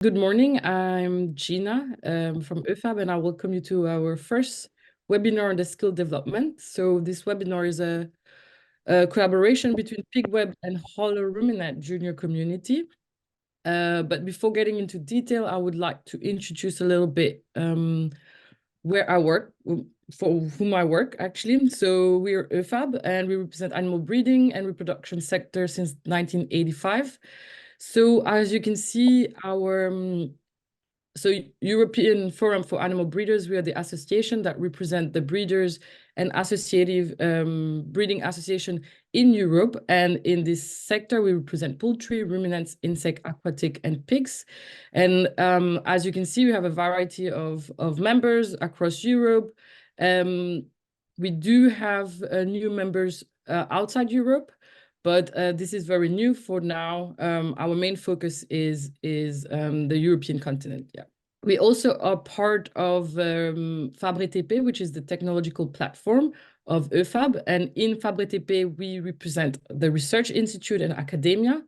Good morning, I'm Gina from ÖFAB, and I welcome you to our first webinar on the skill development. So this webinar is a collaboration between Pigweb and HoloRuminant junior community. But before getting into detail, I would like to introduce a little bit where I work, for whom I work actually. So we are ÖFAB and we represent animal breeding and reproduction sector since 1985. So as you can see, our European Forum for Animal Breeders, we are the association that represent the breeders and associative breeding association in Europe. And in this sector, we represent poultry, ruminants, insect, aquatic, and pigs. And as you can see, we have a variety of members across Europe. We do have new members outside Europe, but this is very new for now. Our main focus is the European continent. Yeah. We also are part of FabreTP, which is the technological platform of ÖFAB. And in FabreTP, we represent the Research Institute and academia.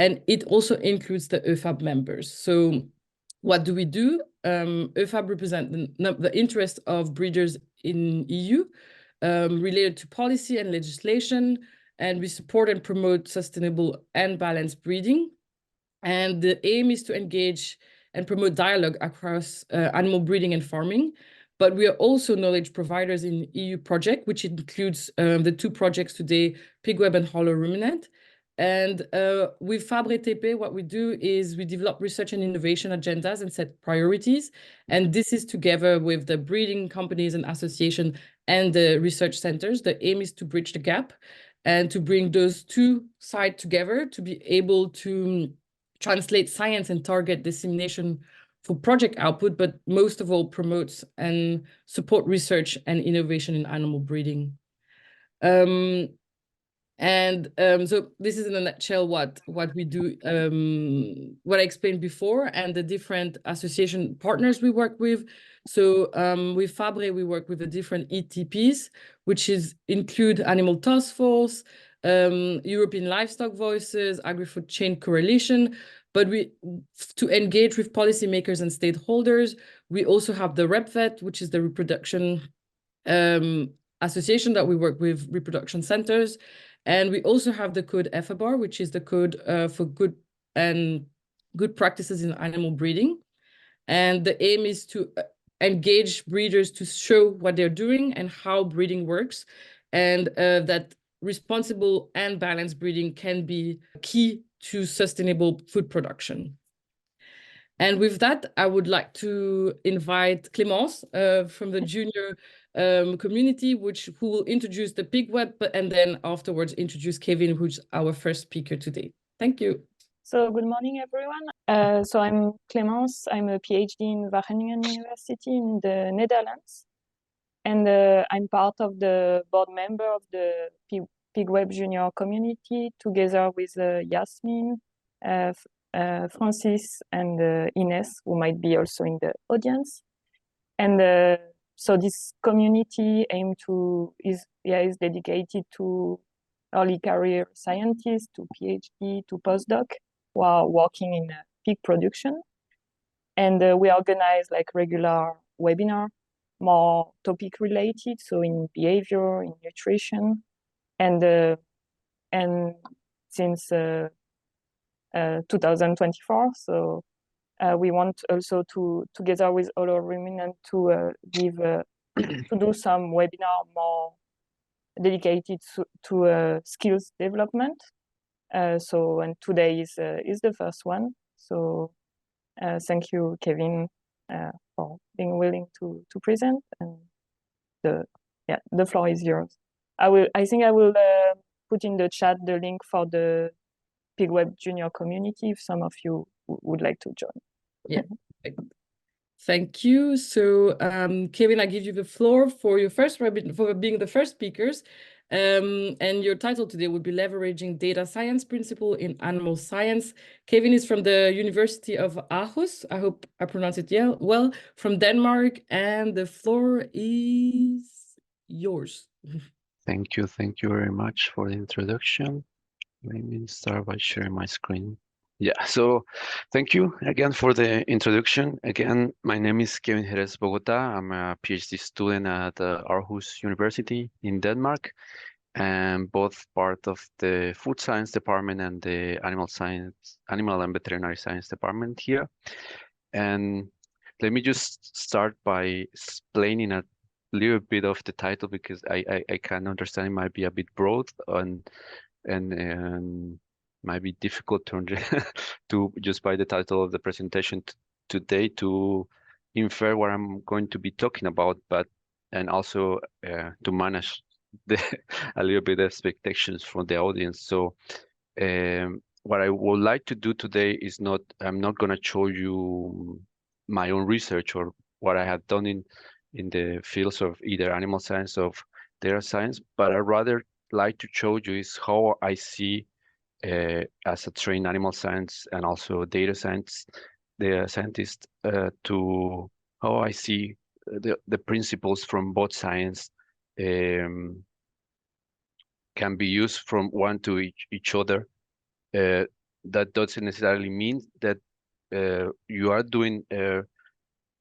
And it also includes the ÖFAB members. So what do we do? ÖFAB represents the interest of breeders in EU related to policy and legislation. And we support and promote sustainable and balanced breeding. And the aim is to engage and promote dialogue across animal breeding and farming. But we are also knowledge providers in EU project, which includes the two projects today, Pigweb and HoloRuminant. And with FabreTP, what we do is we develop research and innovation agendas and set priorities. And this is together with the breeding companies and association and the research centers. The aim is to bridge the gap and to bring those two sides together to be able to translate science and target dissemination for project output, but most of all promotes and support research and innovation in animal breeding. So this is in a nutshell what we do, what I explained before, and the different association partners we work with. So with Fabre, we work with the different ETPs, which include Animal Task Force, European Livestock Voices, Agri-Food Chain Correlation. But to engage with policymakers and stakeholders, we also have the RepVet, which is the reproduction association that we work with reproduction centers. And we also have the code FABAR, which is the code for good practices in animal breeding. And the aim is to engage breeders to show what they're doing and how breeding works, and that responsible and balanced breeding can be key to sustainable food production. And with that, I would like to invite Clémence from the junior community, who will introduce the Pigweb, and then afterwards introduce Kevin, who's our first speaker today. Thank you. So good morning, everyone. So I'm Clémence. I'm a PhD in Wageningen University in the Netherlands. And I'm part of the board member of the Pigweb junior community, together with Yasmin, Francis, and Ines, who might be also in the audience. And so this community is dedicated to early career scientists, to PhD, to postdoc, who are working in pig production. And we organize like regular webinar, more topic related, so in behavior, in nutrition, and since 2024. So we want also to, together with HoloRuminant, to do some webinar more dedicated to skills development. And today is the first one. So thank you, Kevin, for being willing to present. And the floor is yours. I think I will put in the chat the link for the Pigweb junior community if some of you would like to join. Yeah. Thank you. So Kevin, I give you the floor for your for being the first speakers. And your title today would be Leveraging Data Science Principle in Animal Science. Kevin is from the University of Aarhus. I hope I pronounce it well, from Denmark, and the floor is yours. Thank you very much for the introduction. Let me start by sharing my screen. Yeah, so thank you again for the introduction. Again, my name is Kevin Jerez-Bogota. I'm a PhD student at Aarhus University in Denmark, and both part of the food science department and the animal and veterinary science department here. And let me just start by explaining a little bit of the title because I can understand it might be a bit broad and might be difficult to to just by the title of the presentation today to infer what I'm going to be talking about, but and also to manage the a little bit expectations from the audience. So what I would like to do today is I'm not going to show you my own research or what I have done in the fields of either animal science or data science, but I rather like to show you is how I see as a trained animal science and also data scientist to how I see the principles from both science um, can be used from one to each other. That doesn't necessarily mean that you are doing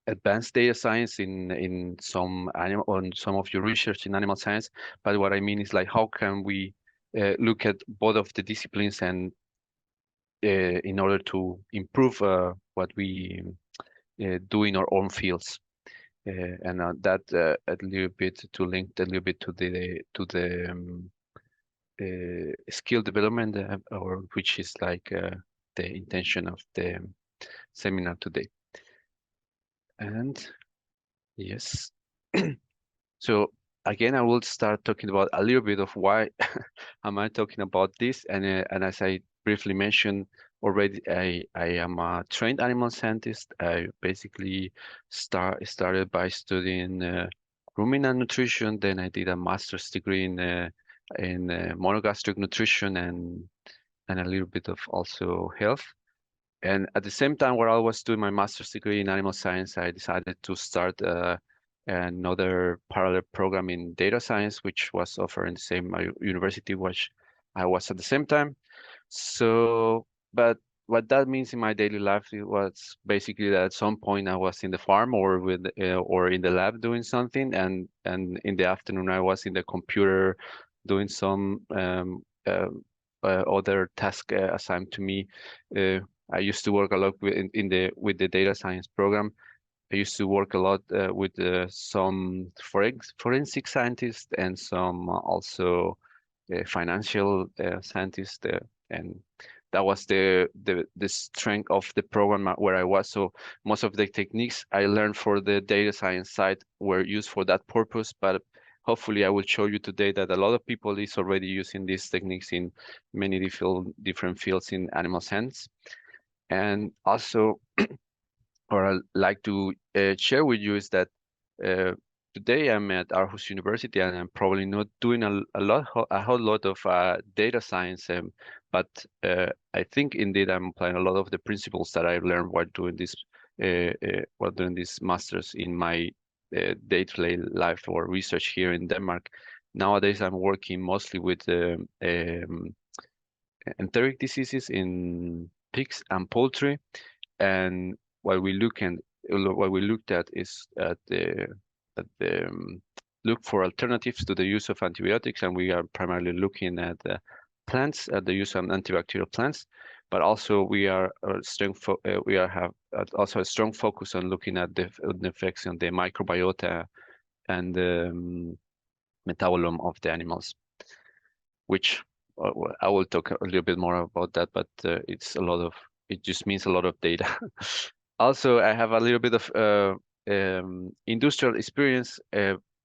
advanced data science in some animal on some of your research in animal science, but what I mean is like how can we look at both of the disciplines and in order to improve what we do in our own fields. And that a little bit to link a little bit to the skill development, or which is like the intention of the seminar today. And yes, so again, I will start talking about a little bit of why am I talking about this, and as I briefly mentioned already, I am a trained animal scientist. I basically started by studying ruminant nutrition. Then I did a master's degree in monogastric nutrition and a little bit of also health. And at the same time, while I was doing my master's degree in animal science, I decided to start another parallel program in data science, which was offered in the same university, which I was at the same time. So, but what that means in my daily life it was basically that at some point I was in the farm or or in the lab doing something, and in the afternoon I was in the computer doing some other task assigned to me. Uh, I used to work a lot with the data science program. I used to work a lot with some forensic scientists and some also financial scientists, and that was the strength of the program where I was. So most of the techniques I learned for the data science side were used for that purpose, but hopefully I will show you today that a lot of people is already using these techniques in many different fields in animal science. And also, what I'd like to share with you is that uh, today I'm at Aarhus University and I'm probably not doing a whole lot of data science, but I think indeed I'm applying a lot of the principles that I learned while doing this masters in my day-to-day life or research here in Denmark. Nowadays, I'm working mostly with enteric diseases in pigs and poultry, and what we looked at is at the look for alternatives to the use of antibiotics, and we are primarily looking at plants, at the use of antibacterial plants, but also we have also a strong focus on looking at the effects on the microbiota and the metabolome of the animals, which I will talk a little bit more about that, but it just means a lot of data. Also, I have a little bit of industrial experience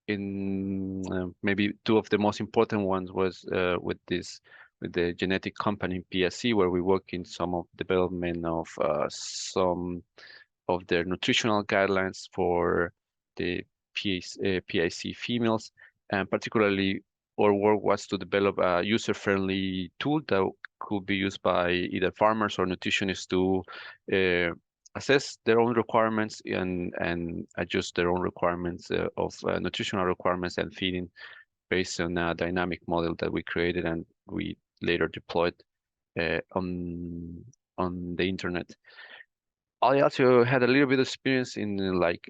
in maybe two of the most important ones was with the genetic company PSC, where we work in some of development of some of their nutritional guidelines for the PIC females, and particularly our work was to develop a user-friendly tool that could be used by either farmers or nutritionists to assess their own requirements and adjust their own requirements of nutritional requirements and feeding based on a dynamic model that we created and we later deployed uh, on on the internet. I also had a little bit of experience in like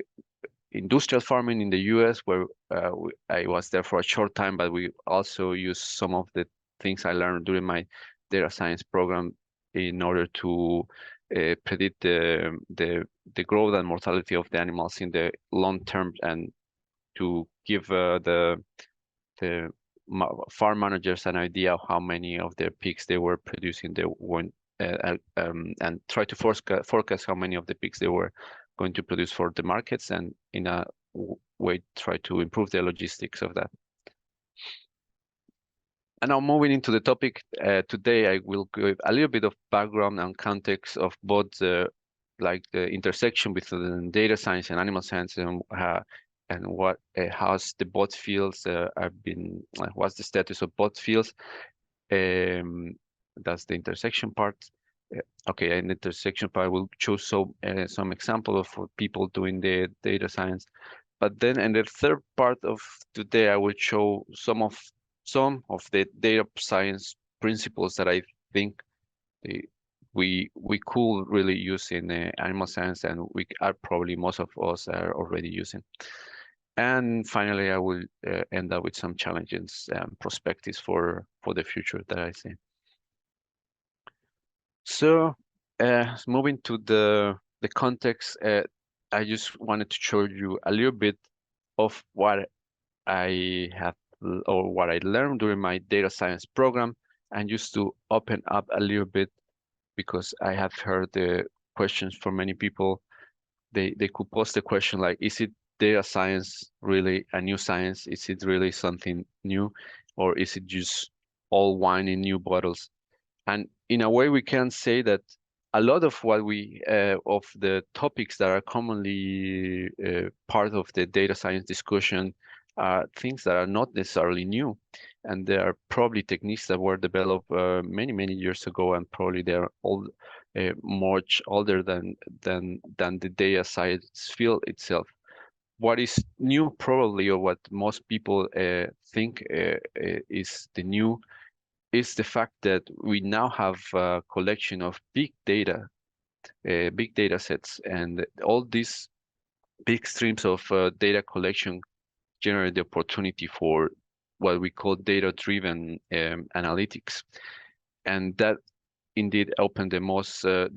industrial farming in the US, where I was there for a short time, but we also used some of the things I learned during my data science program in order to predict the growth and mortality of the animals in the long term, and to give the farm managers an idea of how many of their pigs they were producing and try to forecast how many of the pigs they were going to produce for the markets, and in a way try to improve the logistics of that. And now moving into the topic, today I will give a little bit of background and context of both like the intersection between data science and animal science, and what how's the both fields have been, what's the status of both fields. That's the intersection part. Okay, in the intersection part, we'll choose some example of people doing the data science. But then in the third part of today, I will show some of the data science principles that I think we could really use in animal science, and we are probably most of us are already using. And finally, I will end up with some challenges and perspectives for the future that I see. So, moving to the context, I just wanted to show you a little bit of what I have or what I learned during my data science program, and just to open up a little bit, because I have heard the questions from many people. They could pose the question like, is it data science really a new science? Is it really something new, or is it just all wine in new bottles? And in a way, we can say that a lot of what of the topics that are commonly part of the data science discussion are things that are not necessarily new, and there are probably techniques that were developed many years ago, and probably they're all much older than the data science field itself. What is new, probably, or what most people think is the new, is the fact that we now have a collection of big data sets, and all these big streams of data collection generate the opportunity for what we call data-driven analytics, and that indeed opened the most of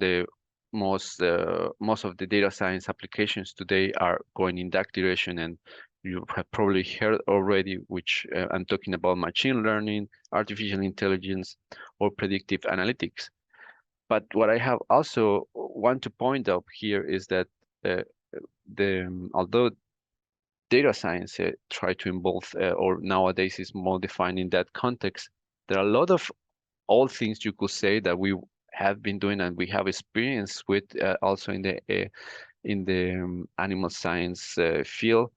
the data science applications today are going in that direction. And you have probably heard already, which I'm talking about machine learning, artificial intelligence, or predictive analytics. But what I have also want to point out here is that although data science try to involve, or nowadays is more defined in that context, there are a lot of old things you could say that we have been doing and we have experience with also in the animal science field.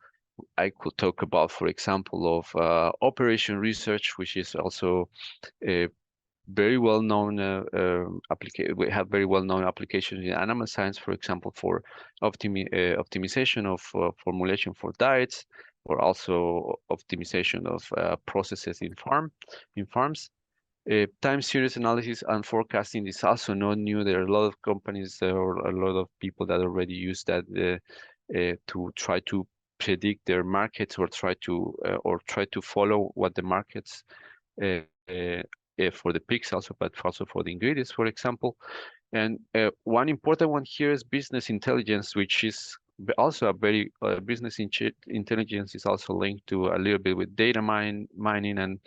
I could talk about, for example, of operation research, which is also a very well known application. We have very well known applications in animal science, for example, for optimization of formulation for diets, or also optimization of processes in farms. Time series analysis and forecasting is also not new. There are a lot of companies or a lot of people that already use that to try to predict their markets, or try to follow what the markets for the pigs also, but also for the ingredients, for example. And one important one here is business intelligence, which is also a very business intelligence is also linked to a little bit with data mining, and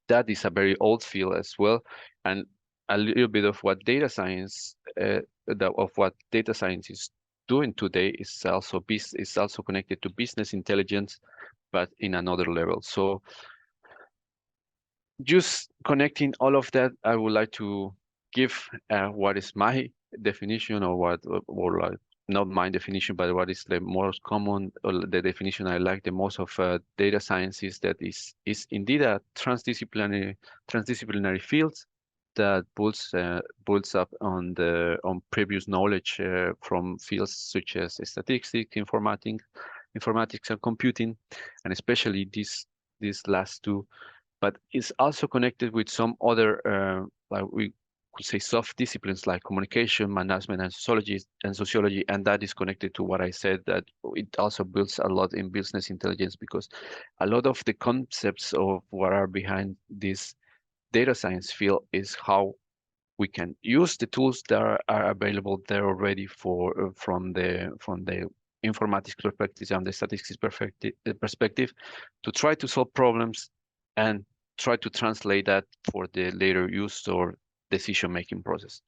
that is a very old field as well. And a little bit of what data science is doing today is also connected to business intelligence, but in another level. So just connecting all of that, I would like to give what is my definition, or not my definition, but what is the most common, or the definition I like the most of data science, is that is indeed a transdisciplinary field that builds up on previous knowledge from fields such as statistics, informatics and computing, and especially these last two. But it's also connected with some other could say soft disciplines like communication, management, and sociology, and that is connected to what I said, that it also builds a lot in business intelligence, because a lot of the concepts of what are behind this data science field is how we can use the tools that are available there already for from the informatics perspective and the statistics perspective to try to solve problems and try to translate that for the later use or decision-making process.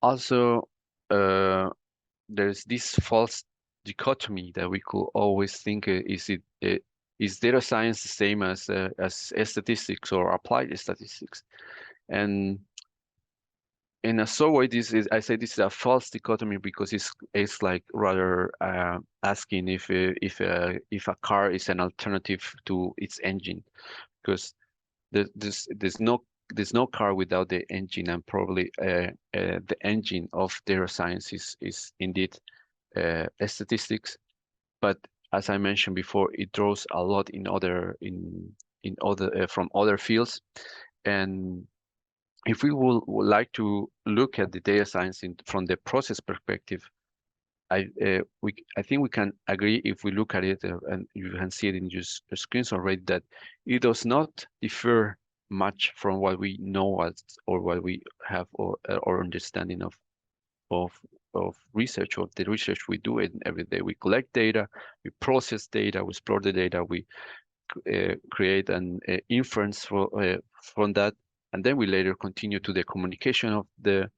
Also, there's this false dichotomy that we could always think: is data science the same as statistics or applied statistics? And in a sort of way, I say this is a false dichotomy, because it's like rather asking if a car is an alternative to its engine, because there's no car without the engine, and probably the engine of data science is indeed statistics. But as I mentioned before, it draws a lot in other from other fields. And if we would like to look at the data science from the process perspective, I think we can agree, if we look at it, and you can see it in your screens already, that it does not differ much from what we know or what we have or understanding of research, or the research we do it every day. We collect data, we process data, we explore the data, we create an inference from that, and then we later continue to the communication of the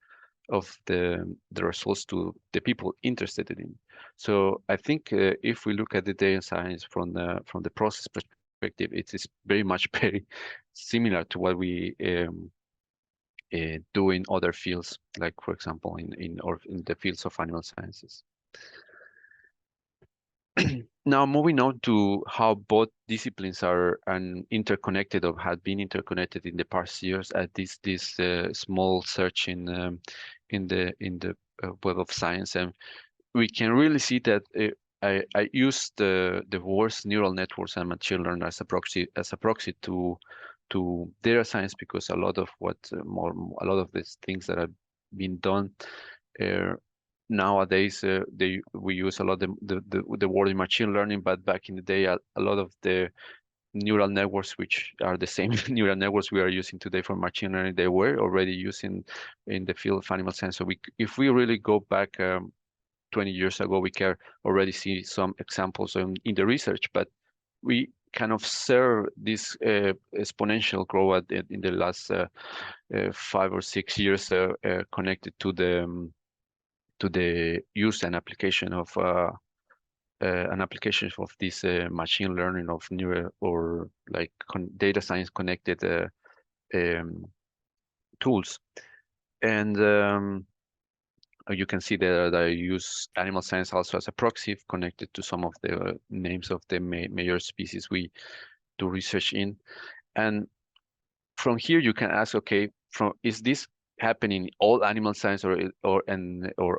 results to the people interested in. So I think if we look at the data science from the process perspective, it is very much very similar to what we do in other fields, like for example in the fields of animal sciences. Now, moving on to how both disciplines are interconnected, or have been interconnected in the past years, at this small search in the Web of Science, and we can really see that I used the words neural networks and machine learning as a proxy to data science, because a lot of these things that have been done nowadays, we use a lot the word in machine learning, but back in the day, a lot of the neural networks, which are the same neural networks we are using today for machine learning, they were already using in the field of animal science. So if we really go back 20 years ago, we can already see some examples in the research, but we can observe this exponential growth in the last 5 or 6 years connected to the use and application of this machine learning of neural or like data science connected tools. And you can see that I use animal science also as a proxy connected to some of the names of the major species we do research in. And from here you can ask, okay, is this happening in all animal science or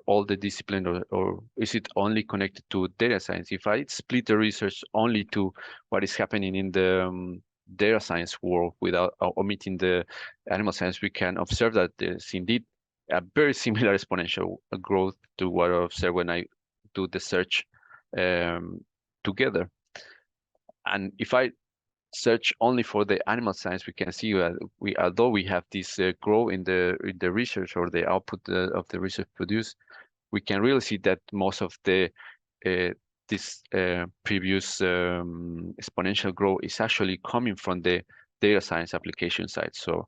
all the discipline, or is it only connected to data science? If I split the research only to what is happening in the data science world without omitting the animal science, we can observe that there's indeed a very similar exponential growth to what I observe when I do the search together. And if I search only for the animal science, we can see that although we have this growth in the research or the output of the research produced, we can really see that most of the this previous exponential growth is actually coming from the data science application side. So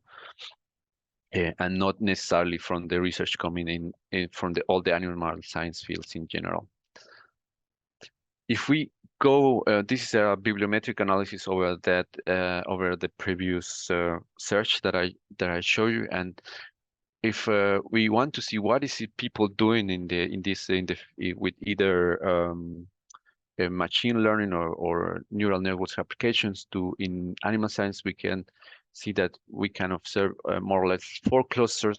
and not necessarily from the research coming in from all the animal science fields in general. If we go, this is a bibliometric analysis over that over the previous search that I show you, and if we want to see what is it people doing with either machine learning or neural networks applications in animal science, we can see that we can observe more or less 3 clusters.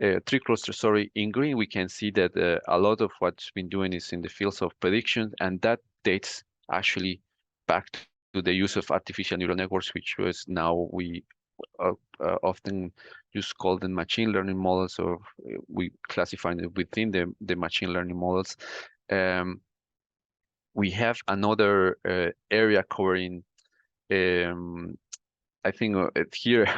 In green, we can see that a lot of what's been doing is in the fields of prediction, and that dates actually back to the use of artificial neural networks, which was now we often just call them machine learning models, or we classify them within the machine learning models. We have another area covering, I think here,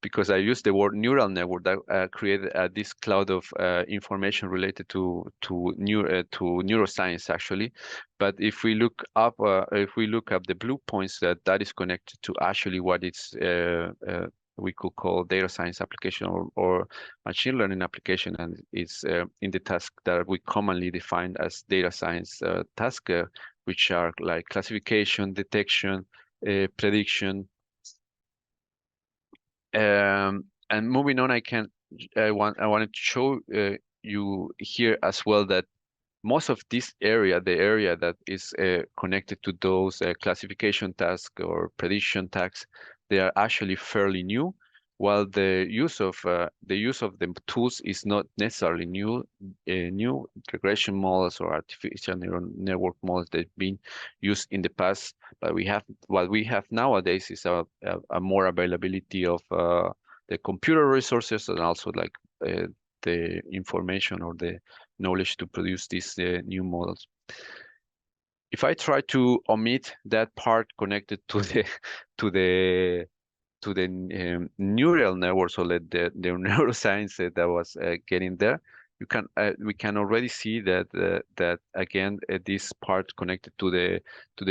because I use the word neural network, that created this cloud of information related to neuroscience actually. But if we look up the blue points, that is connected to actually what it's we could call data science application or machine learning application, and it's in the task that we commonly define as data science task, which are like classification, detection, prediction. And moving on, I wanted to show you here as well that most of this area, the area that is connected to those classification tasks or prediction tasks, they are actually fairly new, while the use of the tools is not necessarily new. New regression models or artificial neural network models that have been used in the past, but what we have nowadays is a more availability of the computer resources, and also like the information or the knowledge to produce these new models. If I try to omit that part connected to the neural networks, or the neuroscience that was getting there, we can already see that that again this part connected to the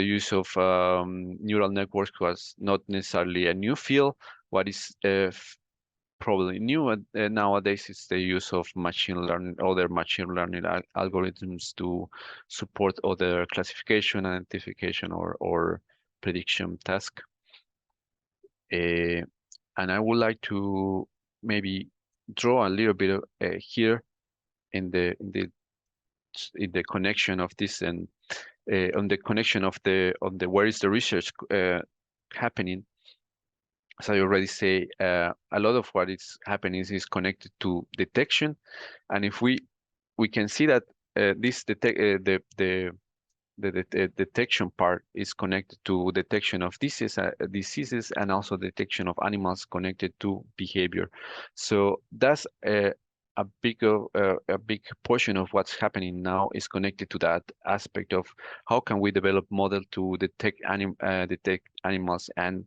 use of neural networks was not necessarily a new field. What is probably new nowadays is the use of machine learning, other machine learning algorithms to support other classification, identification, or prediction task. And I would like to maybe draw a little bit of, here in the connection of this, and on the connection of the where is the research happening. As I already say, a lot of what is happening is connected to detection, and if we can see that this the detection part is connected to detection of diseases, and also detection of animals connected to behavior. So that's a big portion of what's happening now is connected to that aspect of how can we develop model to detect animals and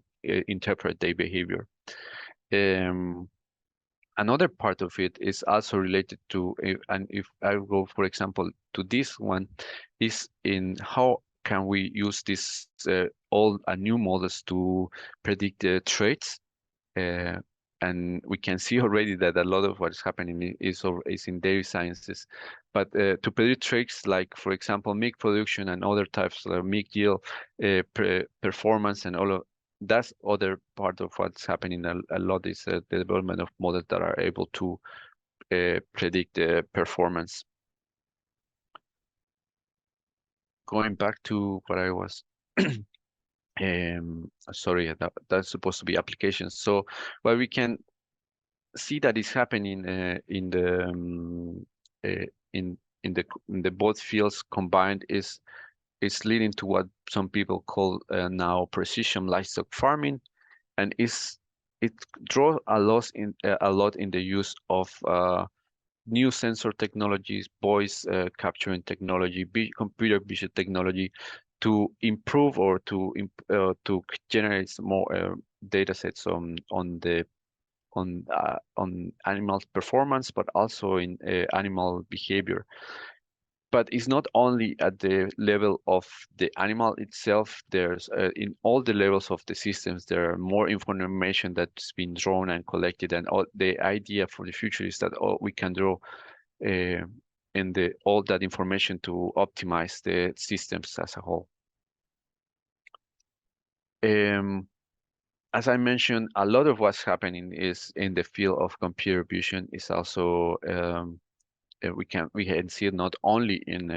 interpret their behavior. Another part of it is also related to, and if I go, for example, to this one, is in how can we use this old and new models to predict the traits. And we can see already that a lot of what is happening is in dairy sciences. But to predict traits like, for example, milk production and other types of milk yield, performance, and all of that's other part of what's happening a lot is the development of models that are able to predict the performance. Going back to what I was, sorry, that's supposed to be applications. So what we can see that is happening in the both fields combined is leading to what some people call now precision livestock farming, and it draws a lot in the use of new sensor technologies, voice capturing technology, computer vision technology, to improve or to generate more data sets on animal performance, but also in animal behavior. But it's not only at the level of the animal itself. There's in all the levels of the systems, there are more information that's been drawn and collected. And the idea for the future is that we can draw all that information to optimize the systems as a whole. As I mentioned, a lot of what's happening is in the field of computer vision is also we can see it not only in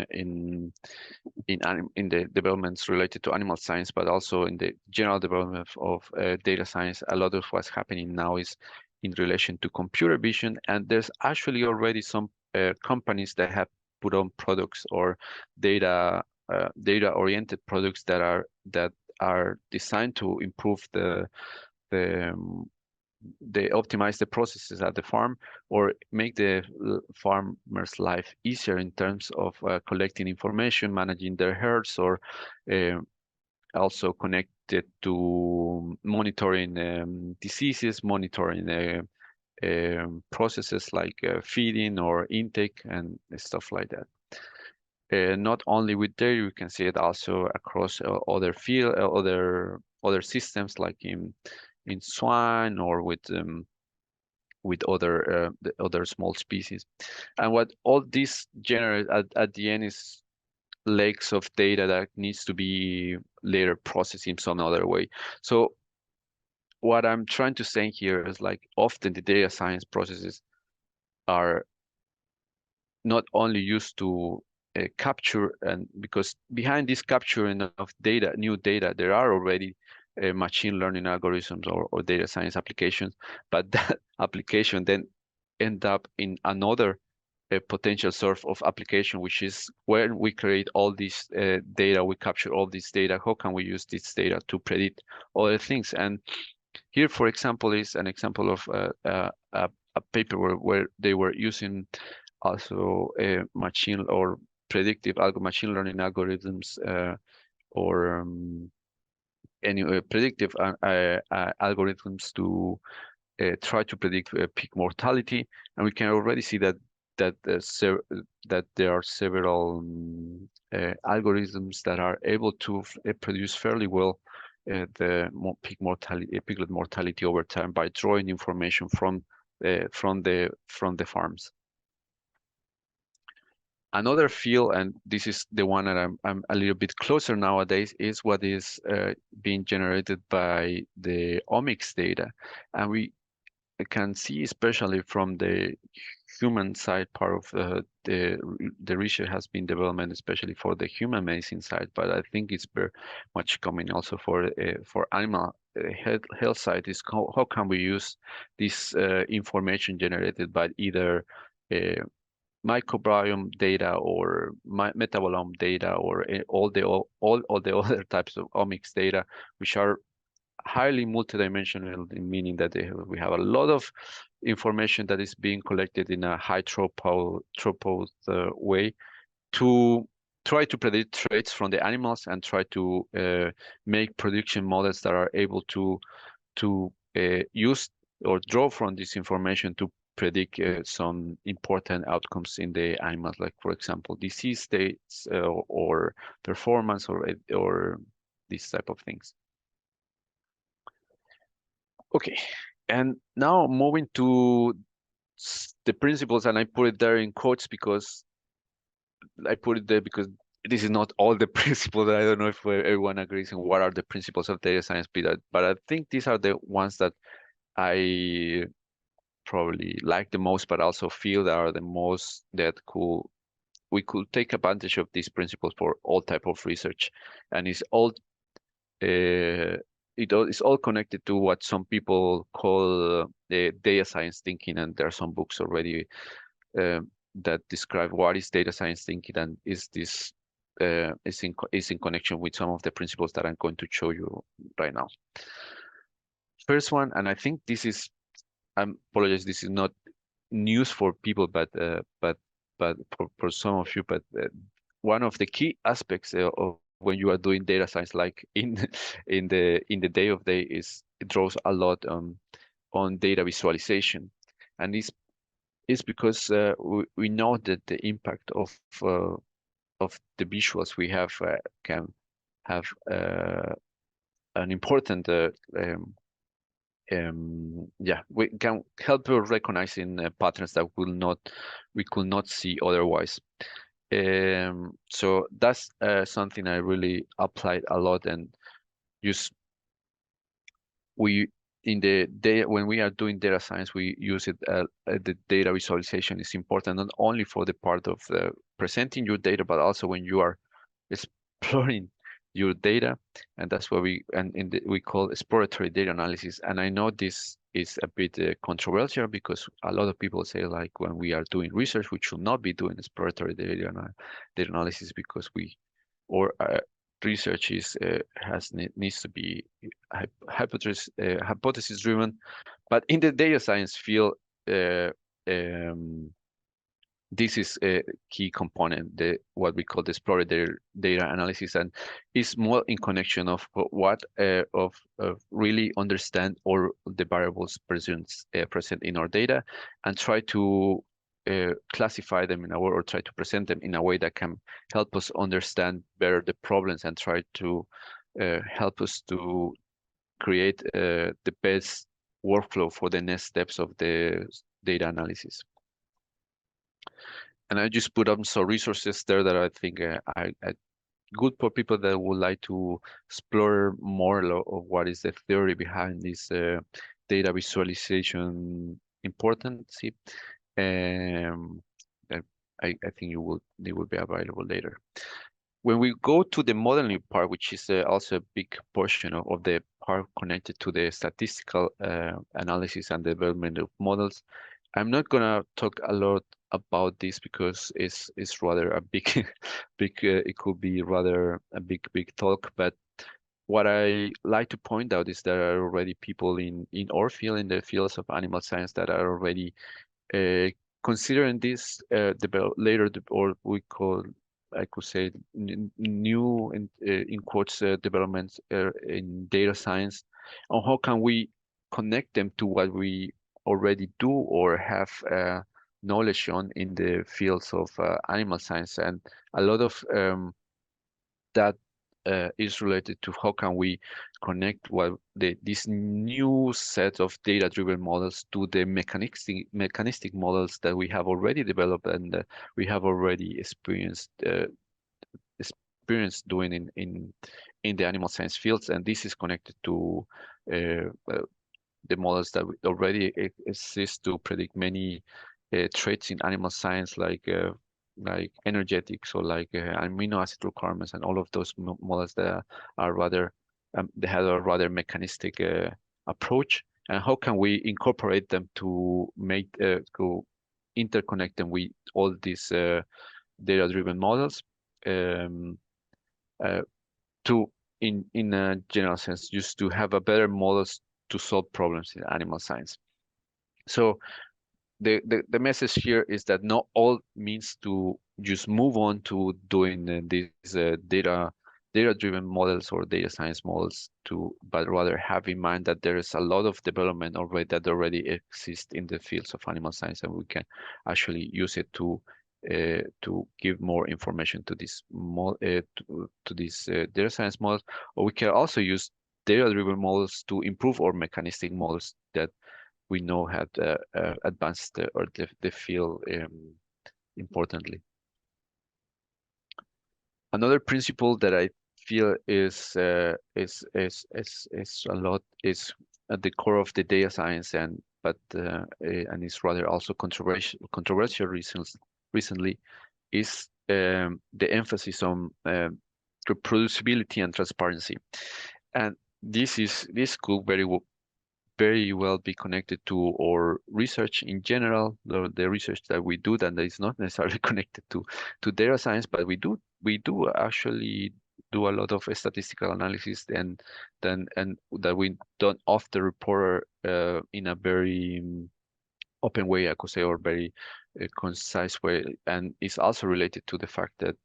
the developments related to animal science, but also in the general development of data science. A lot of what's happening now is in relation to computer vision, and there's actually already some companies that have put on products or data oriented products that are designed to improve the they optimize the processes at the farm, or make the farmer's life easier in terms of collecting information, managing their herds, or also connected to monitoring diseases, monitoring processes like feeding or intake and stuff like that. Not only with dairy, we can see it also across other other systems, like in swine, or with other the other small species. And what all this generates at the end is lakes of data that needs to be later processed in some other way. So what I'm trying to say here is, like, often the data science processes are not only used to capture, and because behind this capturing of data, new data, there are already machine learning algorithms or data science applications, but that application then end up in another potential source of application, which is where we create all this data, we capture all this data, how can we use this data to predict other things? And here, for example, is an example of a paper where they were using also machine or predictive machine learning algorithms, or any predictive algorithms to try to predict pig mortality. And we can already see that there are several algorithms that are able to produce fairly well the piglet mortality over time by drawing information from the farms. Another field, and this is the one that I'm a little bit closer nowadays, is what is being generated by the omics data. And we can see, especially from the human side part of the research has been development, especially for the human medicine side, but I think it's very much coming also for animal health side, is how can we use this information generated by either microbiome data or metabolome data, or all the other types of omics data, which are highly multidimensional, meaning that we have a lot of information that is being collected in a high throughput way to try to predict traits from the animals, and try to make prediction models that are able to use or draw from this information to predict some important outcomes in the animals, like, for example, disease states or performance, or these type of things. Okay, and now moving to the principles, and I put it there in quotes because this is not all the principles. I don't know if everyone agrees on what are the principles of data science, but I think these are the ones that I probably like the most, but also feel that are the most that we could take advantage of these principles for all type of research. And it's all it's all connected to what some people call data science thinking, and there are some books already that describe what is data science thinking, and is this is in connection with some of the principles that I'm going to show you right now. First one, and I think this is, I apologize, this is not news for people, but for some of you, but one of the key aspects of when you are doing data science, like in the day of day, is it draws a lot on data visualization, and this is because we know that the impact of the visuals we have can have an important we can help recognizing patterns that we could not see otherwise. So that's something I really applied a lot, and in the data, when we are doing data science, we use it. The data visualization is important not only for the part of presenting your data, but also when you are exploring your data, and that's what we call exploratory data analysis. And I know this is a bit controversial, because a lot of people say, like, when we are doing research, we should not be doing exploratory data analysis, because research needs to be hypothesis driven, but in the data science field, this is a key component, what we call the exploratory data analysis, and is more in connection of what of really understand all the variables present in our data, and try to classify them or try to present them in a way that can help us understand better the problems and try to help us to create the best workflow for the next steps of the data analysis. And I just put up some resources there that I think are good for people that would like to explore more of what is the theory behind this data visualization importance. I think they will be available later. When we go to the modeling part, which is also a big portion of the part connected to the statistical analysis and development of models, I'm not gonna talk a lot about this because it's rather a big it could be rather a big talk. But what I like to point out is there are already people in our field, in the fields of animal science, that are already considering this later, or we call, I could say, new in quotes developments in data science, on how can we connect them to what we already do or have knowledge on in the fields of animal science. And a lot of that is related to how can we connect this new set of data-driven models to the mechanistic models that we have already developed and we have already experienced doing in the animal science fields. And this is connected to the models that already exist to predict many traits in animal science, like energetics or like amino acid requirements, and all of those models that are rather they have a rather mechanistic approach. And how can we incorporate them to make to interconnect them with all these data-driven models to in a general sense, just to have a better models to solve problems in animal science. So the message here is that not all means to just move on to doing these data-driven models or data science models, but rather have in mind that there is a lot of development already exists in the fields of animal science, and we can actually use it to give more information to this data science models, or we can also use data-driven models to improve our mechanistic models that we know had advanced or the field importantly. Another principle that I feel is at the core of the data science, and is rather also controversial recently, is the emphasis on reproducibility and transparency. And this could very well be connected to our research in general, the research that we do that is not necessarily connected to data science, but we do actually do a lot of statistical analysis and that we don't often report in a very open way, I could say, or very concise way. And it's also related to the fact that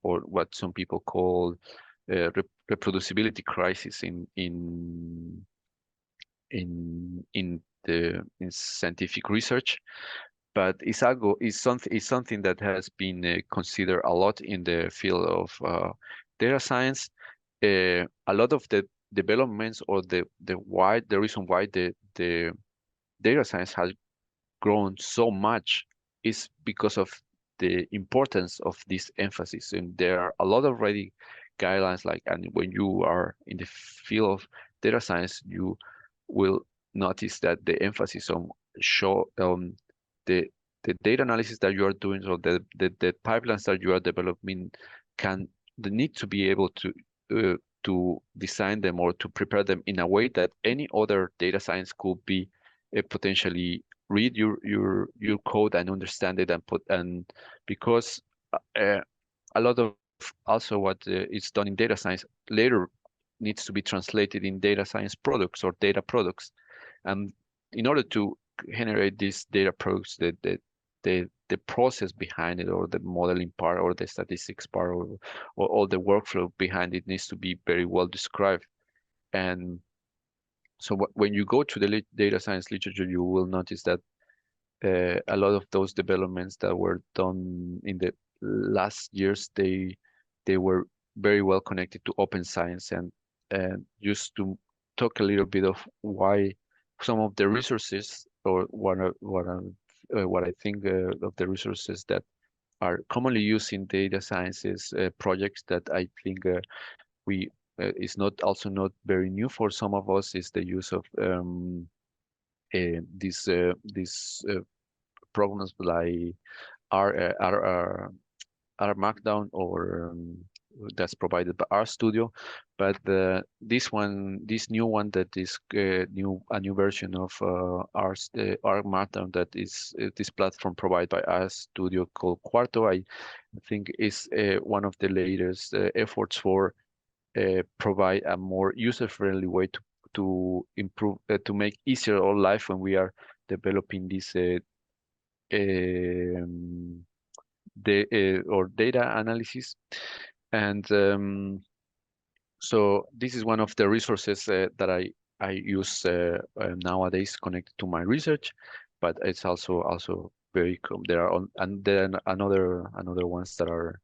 or what some people call reproducibility crisis in scientific research. But it's something that has been considered a lot in the field of data science. A lot of the developments or the reason why the data science has grown so much is because of the importance of this emphasis. And there are a lot of already guidelines, and when you are in the field of data science, you will notice that the emphasis on the data analysis that you are doing, or the pipelines that you are developing, they need to be able to design them or to prepare them in a way that any other data science could be potentially read your code and understand it and because a lot of also what is done in data science later needs to be translated in data science products or data products. And in order to generate these data products, the process behind it, or the modeling part, or the statistics part, or all the workflow behind it needs to be very well described. And so when you go to the data science literature, you will notice that a lot of those developments that were done in the last years, they were very well connected to open science. And just to talk a little bit of why some of the resources, or what I think of the resources that are commonly used in data sciences projects, that I think we is not very new for some of us, is the use of these programs like R Markdown, or that's provided by RStudio. But this new one that is a new version of R Markdown, that is this platform provided by RStudio called Quarto, I think is one of the latest efforts for provide a more user-friendly way to improve, to make easier our life when we are developing this or data analysis. And so this is one of the resources that I use nowadays connected to my research, but it's also very there are and then another ones that are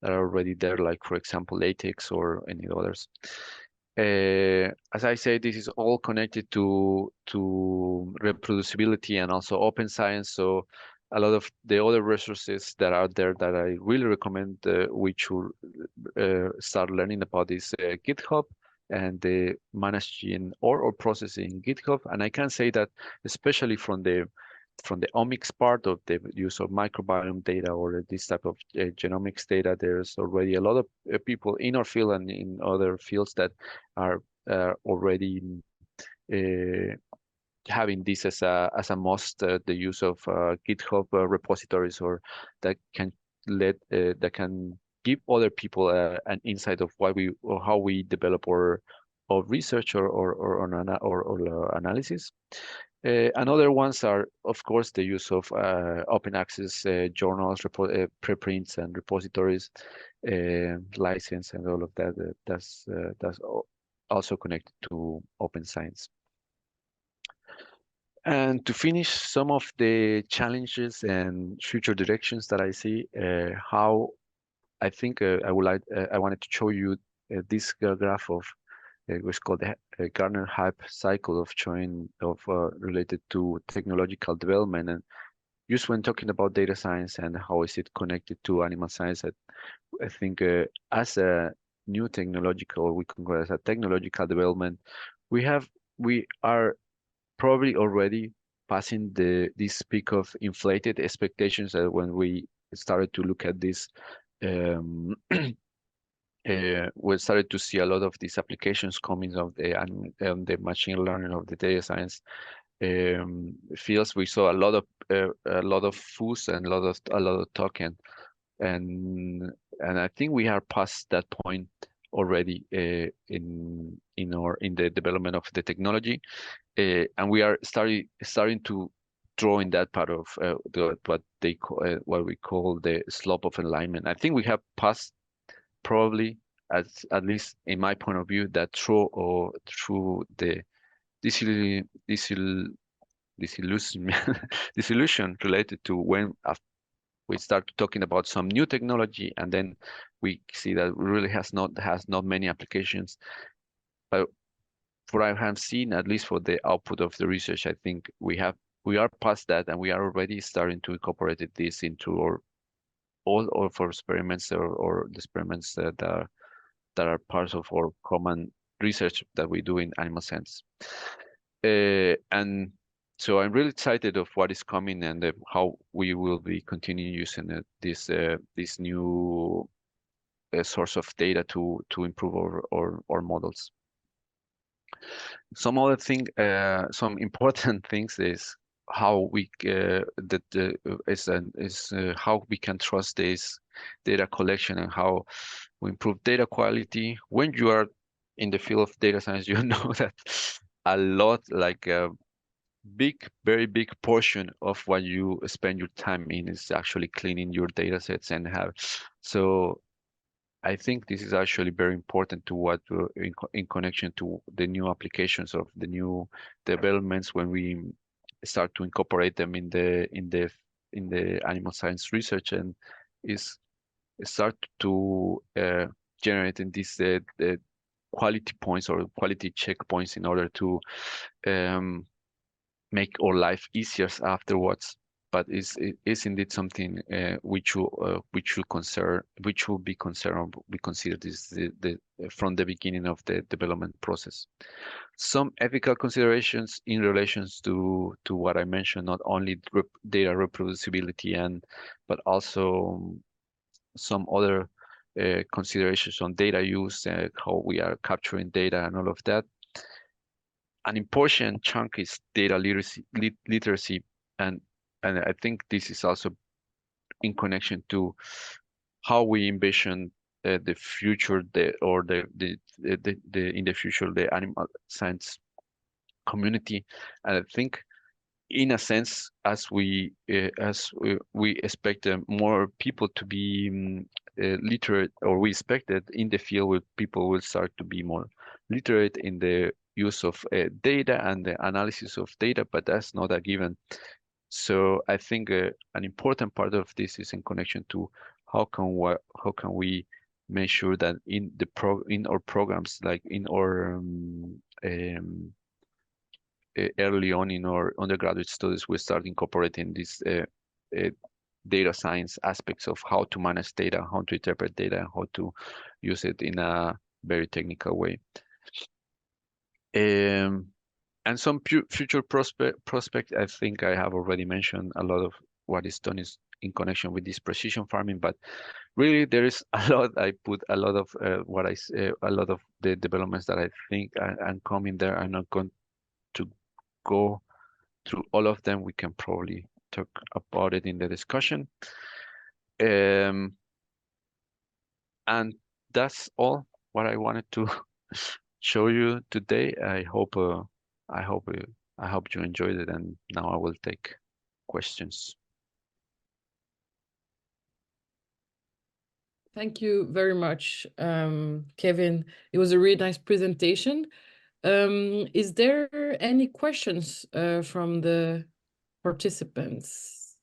already there, like for example LaTeX or any others. As I say, this is all connected to reproducibility and also open science. So a lot of the other resources that are there that I really recommend we should start learning about is GitHub and the managing or processing GitHub. And I can say that especially from the omics part of the use of microbiome data or this type of genomics data, there's already a lot of people in our field and in other fields that are already having this as a must, the use of GitHub repositories, or that can give other people an insight of how we develop our research or analysis. And other ones are, of course, the use of open access journals, preprints, and repositories, license, and all of that. That's also connected to open science. And to finish, some of the challenges and future directions that I see, how I think I wanted to show you this graph of what's called the Gartner Hype Cycle of related to technological development. And just when talking about data science and how is it connected to animal science, I think as a new technological, we can go as a technological development, we are probably already passing this peak of inflated expectations when we started to look at this. We started to see a lot of these applications coming of the machine learning of the data science fields. We saw a lot of fuzz and a lot of talking, and I think we are past that point already in the development of the technology, and we are starting to draw in that part of what we call the slope of alignment. I think we have passed, probably, at least in my point of view, that through the disillusion related to when we start talking about some new technology, and then we see that it really has not many applications. But what I have seen, at least for the output of the research, I think we are past that, and we are already starting to incorporate this into all of our experiments or the experiments that are parts of our common research that we do in animal science. And so I'm really excited of what is coming and how we will be continuing using this new source of data to improve our models. Some other thing, some important things is how we how we can trust this data collection and how we improve data quality. When you are in the field of data science, you know that a lot, like a very big portion of what you spend your time in is actually cleaning your data sets and have. So I think this is actually very important to what in connection to the new applications of the new developments when we start to incorporate them in the animal science research, and is start to generate in these the quality points or quality checkpoints in order to make our life easier afterwards. But it is indeed something which will be considered this from the beginning of the development process. Some ethical considerations in relations to what I mentioned, not only data reproducibility but also some other considerations on data use, how we are capturing data and all of that. An important chunk is data literacy, and I think this is also in connection to how we envision the future, in the future the animal science community. And I think, in a sense, as we expect more people to be literate, or we expect that in the field where people will start to be more literate in the use of data and the analysis of data, but that's not a given. So I think an important part of this is in connection to how can we make sure that in our programs, like in our early on in our undergraduate studies, we start incorporating these data science aspects of how to manage data, how to interpret data, how to use it in a very technical way. And some future prospect, I think I have already mentioned a lot of what is done is in connection with this precision farming, but really there is a lot. I put a lot of a lot of the developments that I think are coming there. I'm not going to go through all of them. We can probably talk about it in the discussion. And that's all what I wanted to show you today. I hope you enjoyed it, and now I will take questions. Thank you very much, Kevin. It was a really nice presentation. Is there any questions from the participants?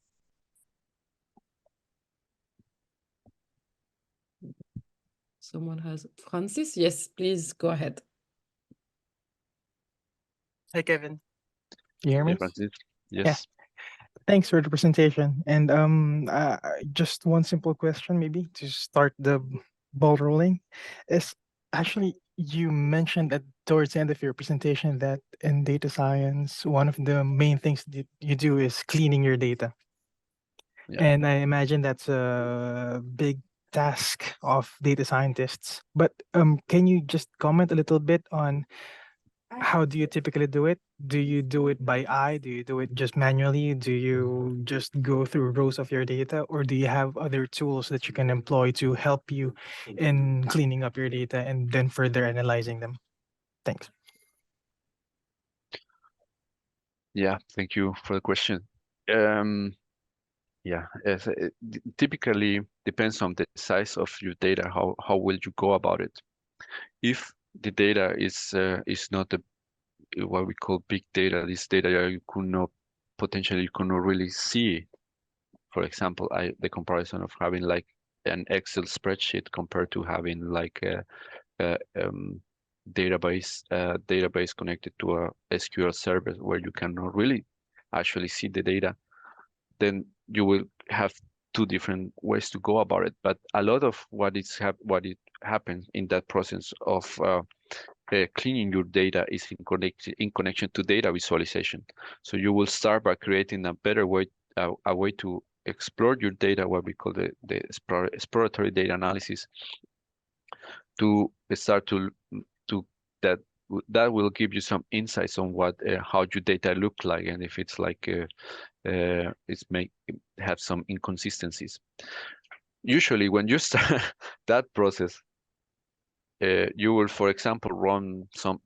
Someone has Francis? Yes, please go ahead. Hi, Kevin. Can you hear me? Hey, Francis. Yes. Yeah. Thanks for the presentation. And just one simple question, maybe to start the ball rolling, is actually you mentioned towards the end of your presentation that in data science, one of the main things that you do is cleaning your data. Yeah. And I imagine that's a big task of data scientists. But can you just comment a little bit on how do you typically do it? Do you do it by eye? Do you do it just manually? Do you just go through rows of your data? Or do you have other tools that you can employ to help you in cleaning up your data and then further analyzing them? Thanks. Yeah, thank you for the question. Yeah, typically depends on the size of your data. How will you go about it? If the data is not what we call big data, this data you could not really see. For example, the comparison of having like an Excel spreadsheet compared to having like a database connected to a SQL server where you cannot really actually see the data, then you will have two different ways to go about it. But a lot of what happens in that process of cleaning your data is in connection to data visualization. So you will start by creating a better way, a way to explore your data, what we call the exploratory data analysis, to start to that will give you some insights on what how your data look like, and if it's like have some inconsistencies. Usually, when you start that process, you will, for example, run some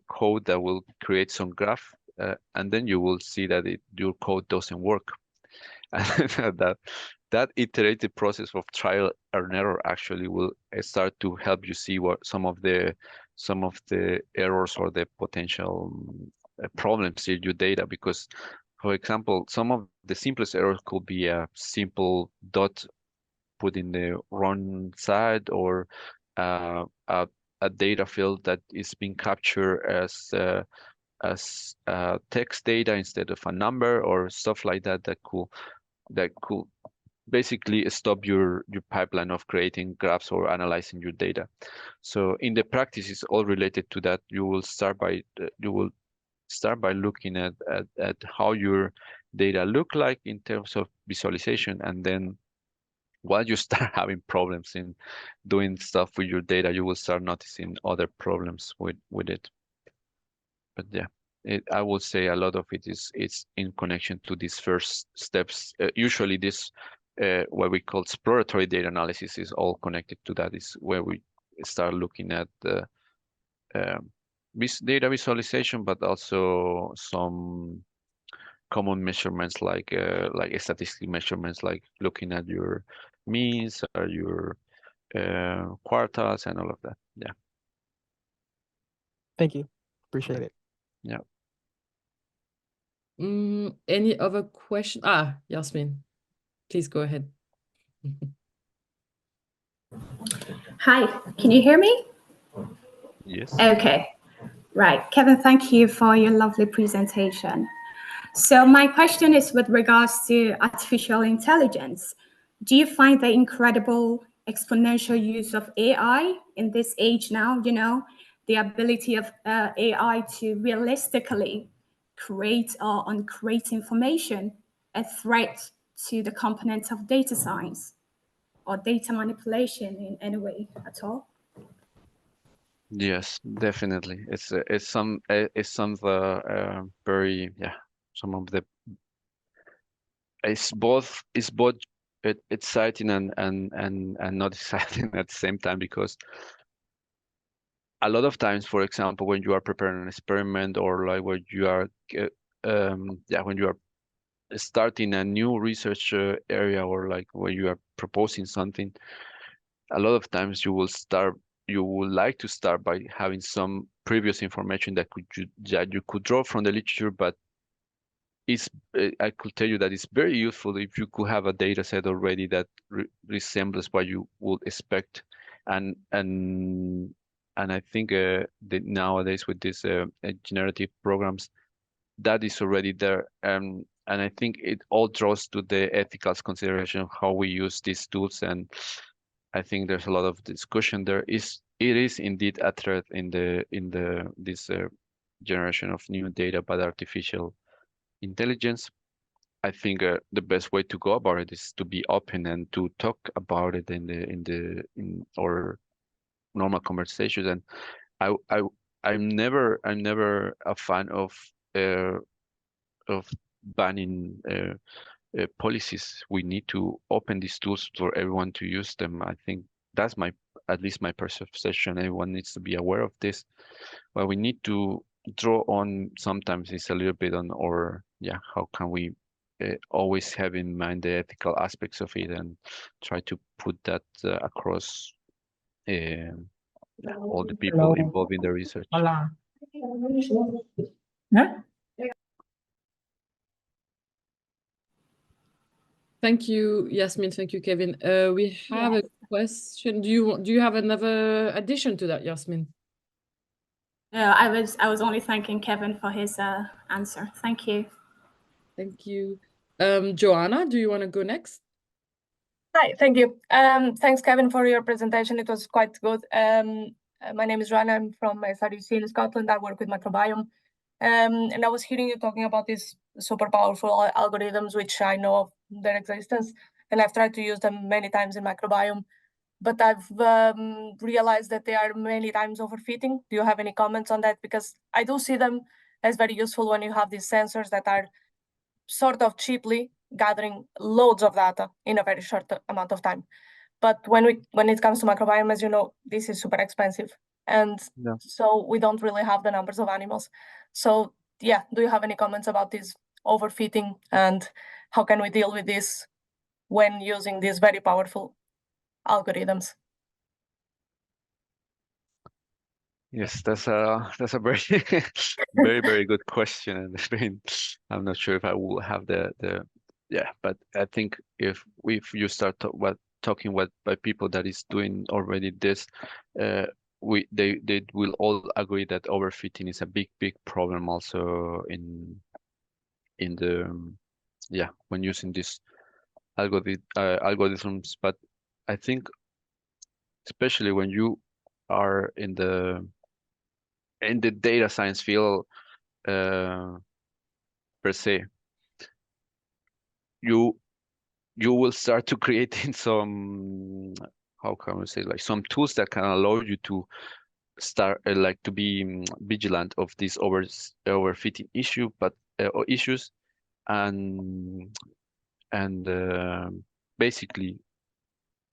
code that will create some graph, and then you will see that your code doesn't work. And that iterative process of trial and error actually will start to help you see what some of the errors or the potential problems in your data. Because, for example, some of the simplest errors could be a simple dot put in the wrong side, or a data field that is being captured as text data instead of a number, or stuff like that that could basically stop your pipeline of creating graphs or analyzing your data. So in the practice, it's all related to that. You will start by looking at how your data look like in terms of visualization, and then while you start having problems in doing stuff with your data, you will start noticing other problems with it. But yeah, I would say a lot of it's in connection to these first steps. Usually this what we call exploratory data analysis is all connected to that. Is where we start looking at the data visualization, but also some common measurements like statistical measurements, like looking at your means or your quartiles and all of that. Yeah. Thank you. Appreciate it. Yeah. Any other question? Yasmin, please go ahead. Hi, can you hear me? Yes. Okay, right. Kevin, thank you for your lovely presentation. So my question is with regards to artificial intelligence. Do you find the incredible exponential use of AI in this age now, the ability of AI to realistically create or uncreate information, a threat to the components of data science or data manipulation in any way at all? Yes, definitely. It's some of the very some of the it's both exciting and not exciting at the same time, because a lot of times, for example, when you are preparing an experiment, or like when you are when you are starting a new research area, or like when you are proposing something, a lot of times you would like to start by having some previous information that you could draw from the literature, but I could tell you that it's very useful if you could have a data set already that resembles what you would expect, and I think that nowadays with these generative programs, that is already there, and I think it all draws to the ethical consideration of how we use these tools, and I think there's a lot of discussion there. It is indeed a threat in this generation of new data by artificial intelligence. I think the best way to go about it is to be open and to talk about it in our normal conversations. And I'm never a fan of banning policies. We need to open these tools for everyone to use them. I think that's at least my perception. Everyone needs to be aware of this. What we need to draw on sometimes is a little bit on how can we always have in mind the ethical aspects of it, and try to put that across all the people involved in the research. Hola. Thank you, Yasmin. Thank you, Kevin. We have a question. Do you have another addition to that, Yasmin? I was only thanking Kevin for his answer. Thank you. Thank you. Joanna, do you want to go next? Hi, thank you. Thanks, Kevin, for your presentation. It was quite good. My name is Joanna. I'm from SRUC in Scotland. I work with microbiome. And I was hearing you talking about these super powerful algorithms, which I know of their existence, and I've tried to use them many times in microbiome. but I've realized that they are many times overfitting. Do you have any comments on that? Because I do see them as very useful when you have these sensors that are sort of cheaply gathering loads of data in a very short amount of time. But when it comes to microbiome, as you know, this is super expensive. And so we don't really have the numbers of animals. So yeah, do you have any comments about this overfitting and how can we deal with this when using these very powerful algorithms? Yes, that's a very very good question, and I'm not sure if I will have the but I think if you start talking by people that is doing already this, they will all agree that overfitting is a big problem also in the when using these algorithms. But I think especially when you are in the data science field per se, you will start to creating some, how can we say, like some tools that can allow you to start like to be vigilant of this overfitting issue, but or issues, and basically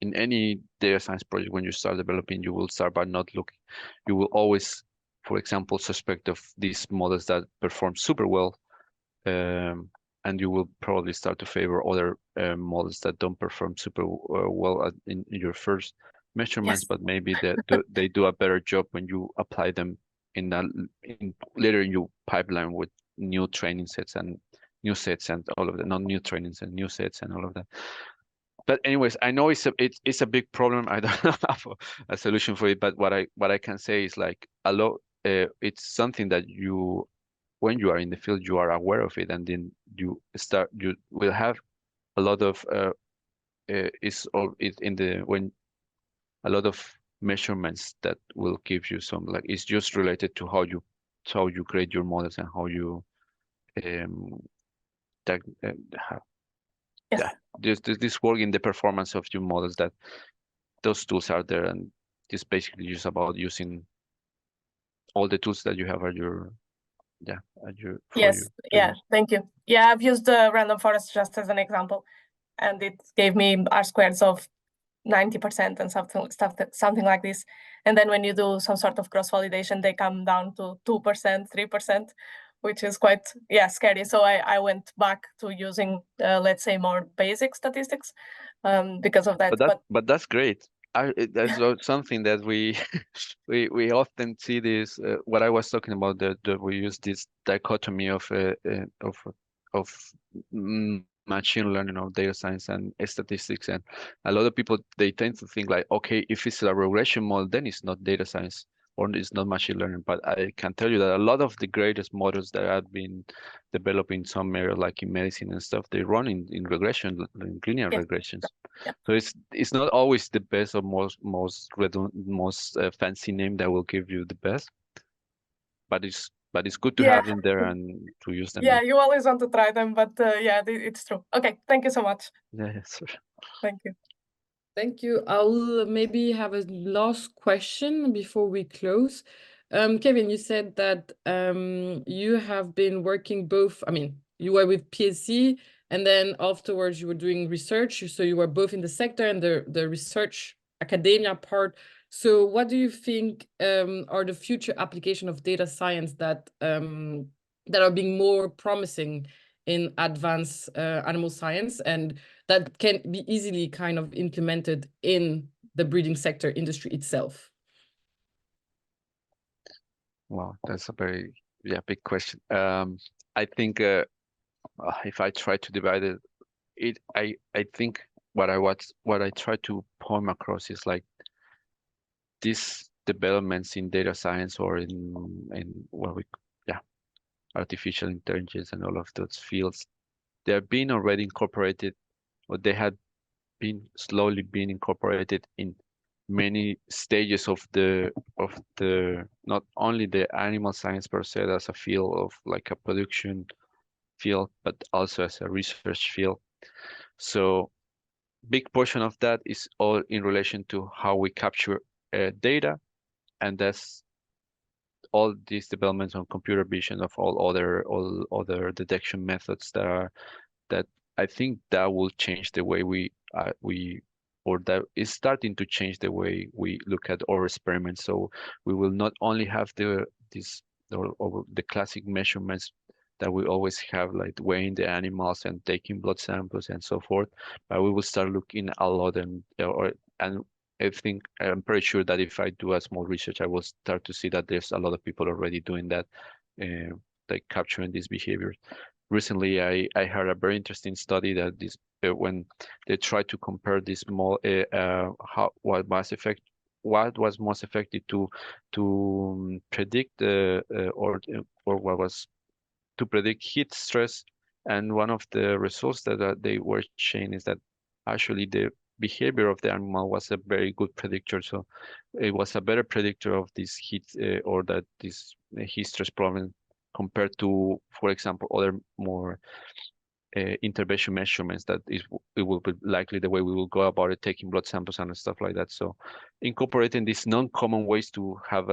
in any data science project, when you start developing, you will start by not looking. You will always, for example, suspect of these models that perform super well, and you will probably start to favor other models that don't perform super well in your first measurements, but maybe they do a better job when you apply them later in your pipeline with new training sets and new sets and all of that, not new trainings and new sets and all of that. But anyways, I know it's a big problem. I don't have a solution for it, but what I can say is like it's something that when you are in the field, you are aware of it, and then you will have a lot of a lot of measurements that will give you some, like, it's just related to how you create your models and how you this work in the performance of your models, that those tools are there, and it's basically just about using all the tools that you have at your thank you. Yeah, I've used the random forest just as an example, and it gave me R-squares of 90% and something like this. And then when you do some sort of cross validation, they come down to 2%, 3%, which is quite scary. So I went back to using let's say more basic statistics because of that. But that's great. That's something that we often see this. What I was talking about, that we use this dichotomy of machine learning or data science and statistics, and a lot of people, they tend to think like, okay, if it's a regression model, then it's not data science or it's not machine learning. But I can tell you that a lot of the greatest models that have been developed in some area, like in medicine and stuff, they run in linear regressions. So it's not always the best or most fancy name that will give you the best, but it's good to have them there and to use them. Yeah, you always want to try them, but it's true. Okay, thank you so much. Yeah, sure. Thank you. Thank you. I'll maybe have a last question before we close. Kevin, you said that you have been working both, you were with PSC, and then afterwards you were doing research. So you were both in the sector and the research academia part. So what do you think are the future application of data science that are being more promising in advanced animal science, and that can be easily kind of implemented in the breeding sector industry itself? Wow, that's a very big question. I think if I try to divide it, I think what I try to point across is like these developments in data science or in what we artificial intelligence and all of those fields, they are being already incorporated, or they had been slowly being incorporated in many stages of the not only the animal science per se as a field of like a production field, but also as a research field. So big portion of that is all in relation to how we capture data, and that's all these developments on computer vision of all other detection methods that I think that will change the way or that is starting to change the way we look at our experiments. So we will not only have the classic measurements that we always have, like weighing the animals and taking blood samples and so forth, but we will start looking a lot and I think I'm pretty sure that if I do a small research, I will start to see that there's a lot of people already doing that, like capturing these behaviors. Recently, I heard a very interesting study that this when they tried to compare this small what was most effective to predict or what was to predict heat stress, and one of the results that they were showing is that actually the behavior of the animal was a very good predictor. So it was a better predictor of this heat or that this heat stress problem compared to, for example, other more intervention measurements that it will be likely the way we will go about it, taking blood samples and stuff like that. So incorporating these non-common ways to have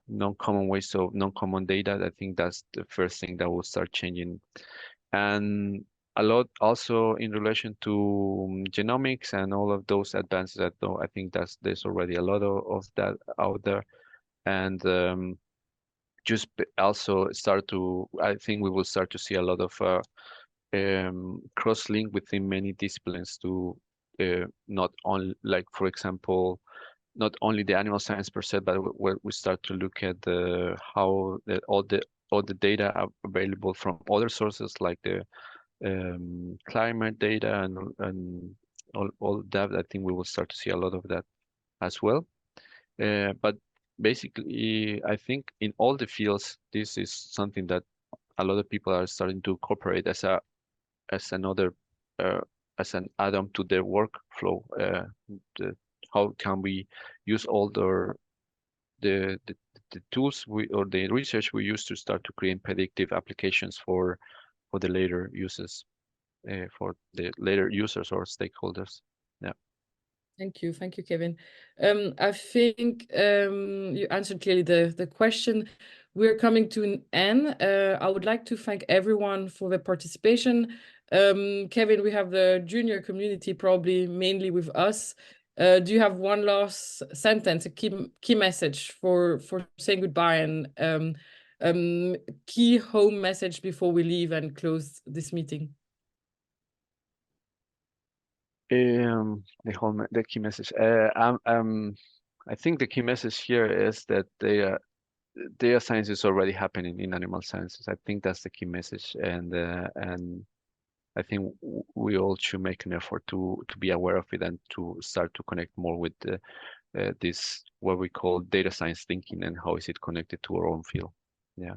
non-common ways of non-common data. I think that's the first thing that will start changing, and a lot also in relation to genomics and all of those advances. I think there's already a lot of that out there, and also I think we will start to see a lot of cross-link within many disciplines to not only, like, for example, not only the animal science per se, but where we start to look at how all the data are available from other sources, like the climate data and all that. I think we will start to see a lot of that as well. But basically, I think in all the fields, this is something that a lot of people are starting to incorporate as an add-on to their workflow. How can we use all the tools or the research we use to start to create predictive applications for the later uses, for the later users or stakeholders. Yeah. Thank you, Kevin. I think you answered clearly the question. We're coming to an end. I would like to thank everyone for their participation. Kevin, we have the junior community probably mainly with us. Do you have one last sentence, a key message for saying goodbye, and key home message before we leave and close this meeting? The key message. I think the key message here is that data science is already happening in animal sciences. I think that's the key message, and I think we all should make an effort to be aware of it and to start to connect more with this what we call data science thinking and how is it connected to our own field. Yeah.